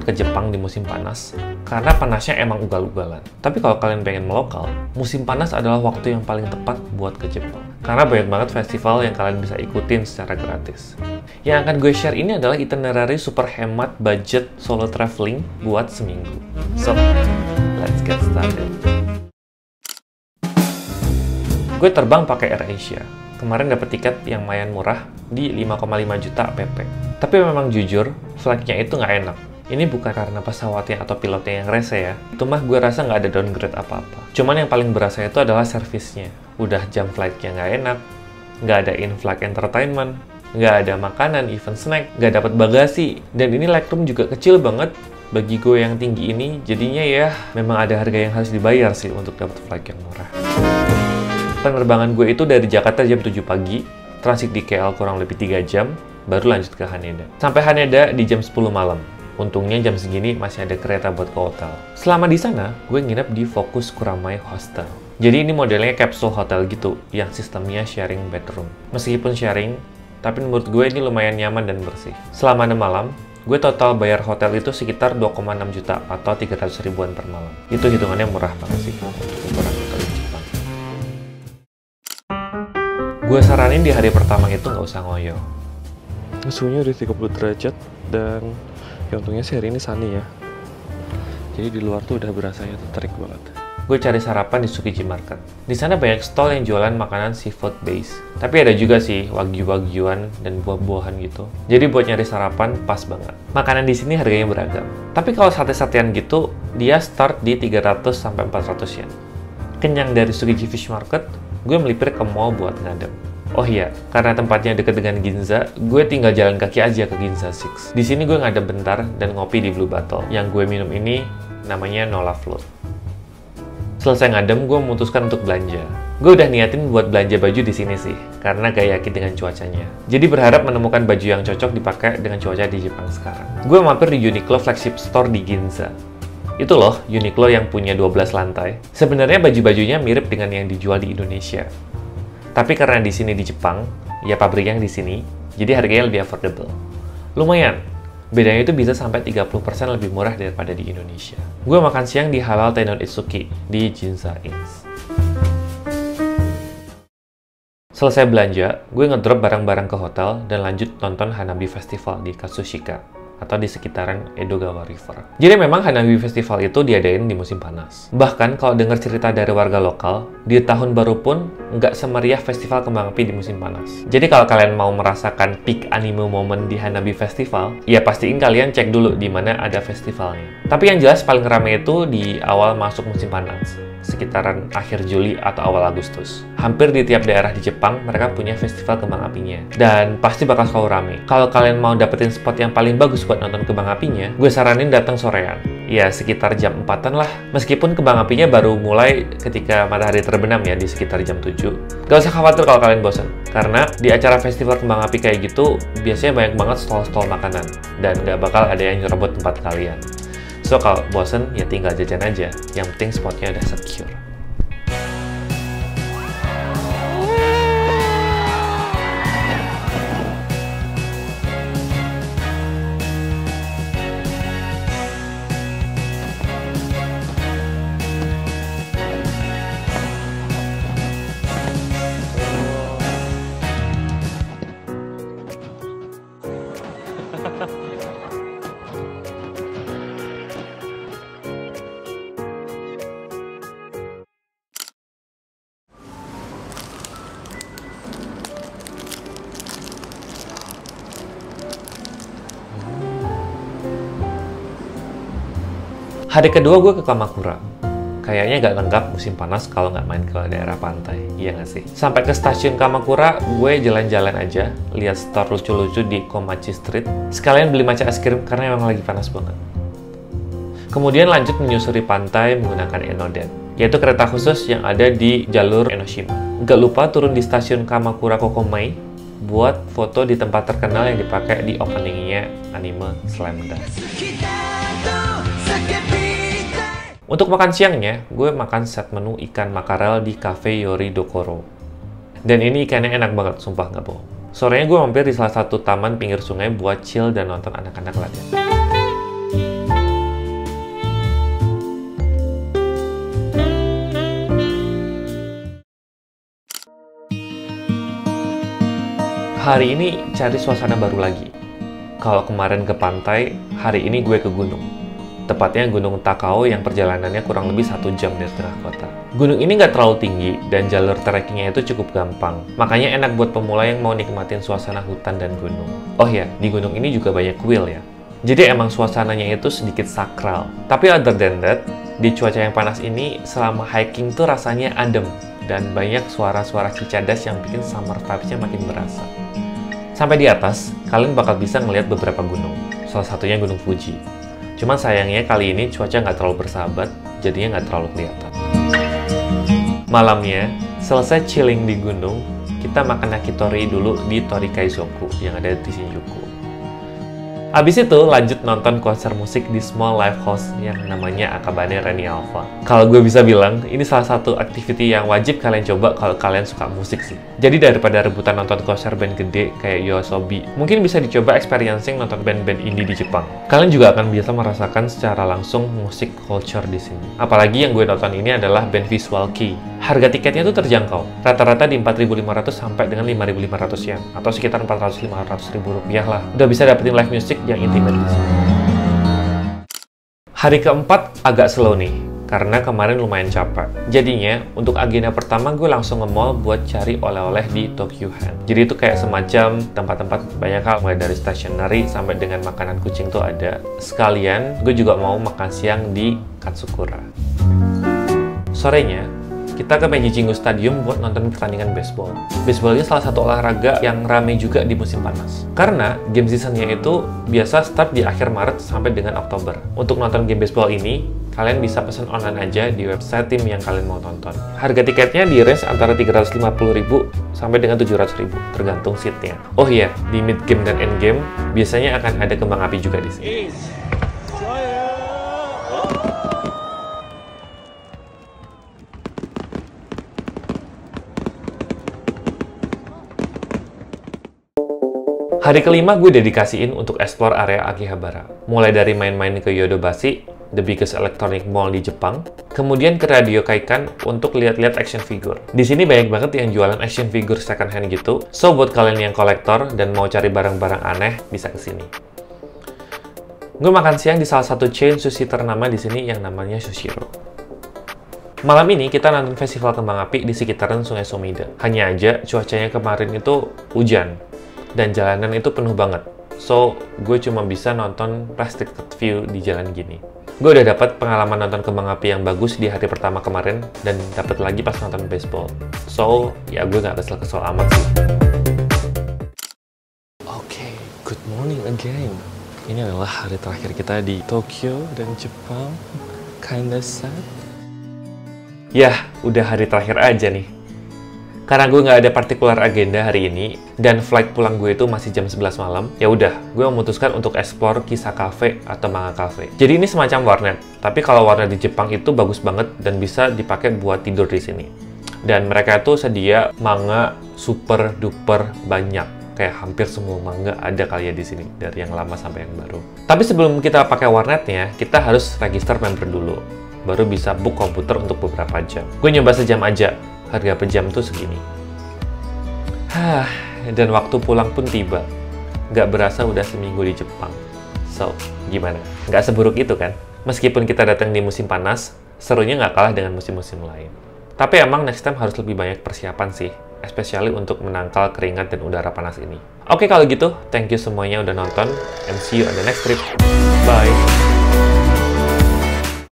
ke Jepang di musim panas, karena panasnya emang ugal-ugalan. Tapi kalau kalian pengen melokal, musim panas adalah waktu yang paling tepat buat ke Jepang. Karena banyak banget festival yang kalian bisa ikutin secara gratis. Yang akan gue share ini adalah itinerary super hemat budget solo traveling buat seminggu. So, let's get started. Gue terbang pakai AirAsia. Kemarin dapat tiket yang lumayan murah di 5,5 juta PP. Tapi memang jujur, flight-nya itu nggak enak. Ini bukan karena pesawatnya atau pilotnya yang rese ya. Itu mah gue rasa nggak ada downgrade apa-apa. Cuman yang paling berasa itu adalah servisnya. Udah jam flight-nya nggak enak, nggak ada in-flight entertainment, nggak ada makanan, even snack, nggak dapat bagasi. Dan ini legroom juga kecil banget. Bagi gue yang tinggi ini, jadinya ya memang ada harga yang harus dibayar sih untuk dapat flight yang murah. Penerbangan gue itu dari Jakarta jam 7 pagi, transit di KL kurang lebih 3 jam, baru lanjut ke Haneda. Sampai Haneda di jam 10 malam. Untungnya jam segini masih ada kereta buat ke hotel. Selama di sana, gue nginep di Focus Kuramai Hostel. Jadi ini modelnya capsule hotel gitu, yang sistemnya sharing bedroom. Meskipun sharing, tapi menurut gue ini lumayan nyaman dan bersih. Selama 6 malam, gue total bayar hotel itu sekitar 2,6 juta atau 300 ribuan per malam. Itu hitungannya murah banget sih untuk ukuran hotel di Jepang. Gue saranin di hari pertama itu nggak usah ngoyo. Suhunya udah 30 derajat dan ya untungnya sih hari ini sunny ya. Jadi di luar tuh udah berasanya tuh terik banget. Gue cari sarapan di Tsukiji Market. Di sana banyak stall yang jualan makanan seafood base. Tapi ada juga sih wagyu-wagyuan dan buah-buahan gitu. Jadi buat nyari sarapan pas banget. Makanan di sini harganya beragam. Tapi kalau sate-satean gitu, dia start di 300 sampai 400 yen. Kenyang dari Tsukiji Fish Market, gue melipir ke mall buat ngadem. Oh iya, karena tempatnya deket dengan Ginza, gue tinggal jalan kaki aja ke Ginza Six. Di sini gue ngadem bentar dan ngopi di Blue Bottle. Yang gue minum ini namanya Nola Float. Selesai ngadem, gue memutuskan untuk belanja. Gue udah niatin buat belanja baju di sini sih, karena gak yakin dengan cuacanya. Jadi berharap menemukan baju yang cocok dipakai dengan cuaca di Jepang sekarang. Gue mampir di Uniqlo flagship store di Ginza. Itu loh, Uniqlo yang punya 12 lantai. Sebenarnya baju-bajunya mirip dengan yang dijual di Indonesia. Tapi karena di sini di Jepang, ya pabriknya yang di sini, jadi harganya lebih affordable. Lumayan, bedanya itu bisa sampai 30% lebih murah daripada di Indonesia. Gue makan siang di Halal Tenon Itsuki di Ginza Inns. Selesai belanja, gue ngedrop barang-barang ke hotel dan lanjut nonton Hanabi Festival di Katsushika atau di sekitaran Edogawa River. Jadi memang Hanabi Festival itu diadain di musim panas. Bahkan kalau dengar cerita dari warga lokal, di tahun baru pun nggak semeriah festival kembang api di musim panas. Jadi kalau kalian mau merasakan peak anime moment di Hanabi Festival, ya pastiin kalian cek dulu di mana ada festivalnya. Tapi yang jelas paling ramai itu di awal masuk musim panas, sekitaran akhir Juli atau awal Agustus. Hampir di tiap daerah di Jepang, mereka punya festival kembang apinya. Dan pasti bakal selalu rame. Kalau kalian mau dapetin spot yang paling bagus buat nonton kembang apinya, gue saranin datang sorean. Ya, sekitar jam 4-an lah. Meskipun kembang apinya baru mulai ketika matahari terbenam ya, di sekitar jam 7. Gak usah khawatir kalau kalian bosan. Karena di acara festival kembang api kayak gitu, biasanya banyak banget stall-stall makanan. Dan gak bakal ada yang nyerobot tempat kalian. So, kalau bosen, ya tinggal jajan aja. Yang penting spotnya udah secure. Hari kedua gue ke Kamakura. Kayaknya gak lengkap musim panas kalau nggak main ke daerah pantai, iya nggak sih? Sampai ke stasiun Kamakura, gue jalan-jalan aja, lihat store lucu-lucu di Komachi Street. Sekalian beli matcha es krim karena emang lagi panas banget. Kemudian lanjut menyusuri pantai menggunakan Enoden, yaitu kereta khusus yang ada di jalur Enoshima. Gak lupa turun di stasiun Kamakura Kokomai buat foto di tempat terkenal yang dipakai di openingnya anime Slam Dunk. Untuk makan siangnya, gue makan set menu ikan makarel di Cafe Yori Dokoro. Dan ini ikannya enak banget, sumpah nggak bohong. Sorenya gue mampir di salah satu taman pinggir sungai buat chill dan nonton anak-anak latihan. Hari ini cari suasana baru lagi. Kalau kemarin ke pantai, hari ini gue ke gunung. Tepatnya Gunung Takao yang perjalanannya kurang lebih 1 jam dari tengah kota. Gunung ini nggak terlalu tinggi dan jalur trekkingnya itu cukup gampang. Makanya enak buat pemula yang mau nikmatin suasana hutan dan gunung. Oh ya, di gunung ini juga banyak kuil ya. Jadi emang suasananya itu sedikit sakral. Tapi other than that, di cuaca yang panas ini selama hiking tuh rasanya adem. Dan banyak suara-suara cicadas yang bikin summer vibes-nya makin berasa. Sampai di atas, kalian bakal bisa ngelihat beberapa gunung. Salah satunya Gunung Fuji. Cuman sayangnya kali ini cuaca nggak terlalu bersahabat, jadinya nggak terlalu kelihatan. Malamnya, selesai chilling di gunung, kita makan yakitori dulu di Torikaizoku yang ada di Shinjuku. Habis itu lanjut nonton konser musik di small live house yang namanya Akabane Reni Alpha. Kalau gue bisa bilang, ini salah satu activity yang wajib kalian coba kalau kalian suka musik sih. Jadi daripada rebutan nonton konser band gede kayak YOASOBI, mungkin bisa dicoba experiencing nonton band-band indie di Jepang. Kalian juga akan bisa merasakan secara langsung musik culture di sini. Apalagi yang gue nonton ini adalah band Visual Kei. Harga tiketnya tuh terjangkau, rata-rata di 4.500 sampai dengan 5.500 yen, atau sekitar 400-500 ribu rupiah lah. Udah bisa dapetin live music yang intimate di sini. Hari keempat agak slow nih, karena kemarin lumayan capek. Jadinya, untuk agenda pertama gue langsung nge-mall buat cari oleh-oleh di Tokyo Han. Jadi itu kayak semacam tempat-tempat banyak hal, mulai dari stationery sampai dengan makanan kucing tuh ada. Sekalian, gue juga mau makan siang di Katsukura. Sorenya, kita ke Meiji Jingu Stadium buat nonton pertandingan baseball. Baseball ini salah satu olahraga yang rame juga di musim panas. Karena game seasonnya itu biasa start di akhir Maret sampai dengan Oktober. Untuk nonton game baseball ini, kalian bisa pesan online aja di website tim yang kalian mau tonton. Harga tiketnya di range antara 350.000 sampai dengan 700.000, tergantung seatnya. Oh iya, di mid game dan end game, biasanya akan ada kembang api juga di sini. Hari kelima gue dedikasiin untuk explore area Akihabara. Mulai dari main-main ke Yodobashi, the biggest electronic mall di Jepang, kemudian ke Radio Kaikan untuk lihat-lihat action figure. Di sini banyak banget yang jualan action figure second hand gitu, so buat kalian yang kolektor dan mau cari barang-barang aneh, bisa kesini. Gue makan siang di salah satu chain sushi ternama di sini yang namanya Sushiro. Malam ini kita nonton festival kembang api di sekitaran Sungai Sumida. Hanya aja cuacanya kemarin itu hujan. Dan jalanan itu penuh banget, so gue cuma bisa nonton restricted view di jalan gini. Gue udah dapat pengalaman nonton kembang api yang bagus di hari pertama kemarin, dan dapat lagi pas nonton baseball. So, ya gue nggak kesel-kesel amat sih. Oke, good morning again. Ini adalah hari terakhir kita di Tokyo dan Jepang. Kinda sad. Yah, udah hari terakhir aja nih. Karena gue nggak ada partikular agenda hari ini, dan flight pulang gue itu masih jam 11 malam, ya udah, gue memutuskan untuk explore Kisa Cafe atau Manga Cafe. Jadi ini semacam warnet, tapi kalau warnet di Jepang itu bagus banget dan bisa dipakai buat tidur di sini. Dan mereka itu sedia manga super duper banyak, kayak hampir semua manga ada kali ya di sini, dari yang lama sampai yang baru. Tapi sebelum kita pakai warnetnya, kita harus register member dulu, baru bisa book komputer untuk beberapa jam. Gue nyoba sejam aja. Harga per jam tuh segini. Dan waktu pulang pun tiba. Nggak berasa udah seminggu di Jepang. So, gimana? Nggak seburuk itu kan? Meskipun kita datang di musim panas, serunya nggak kalah dengan musim-musim lain. Tapi emang next time harus lebih banyak persiapan sih. Especially untuk menangkal keringat dan udara panas ini. Oke, kalau gitu, thank you semuanya udah nonton. And see you on the next trip. Bye!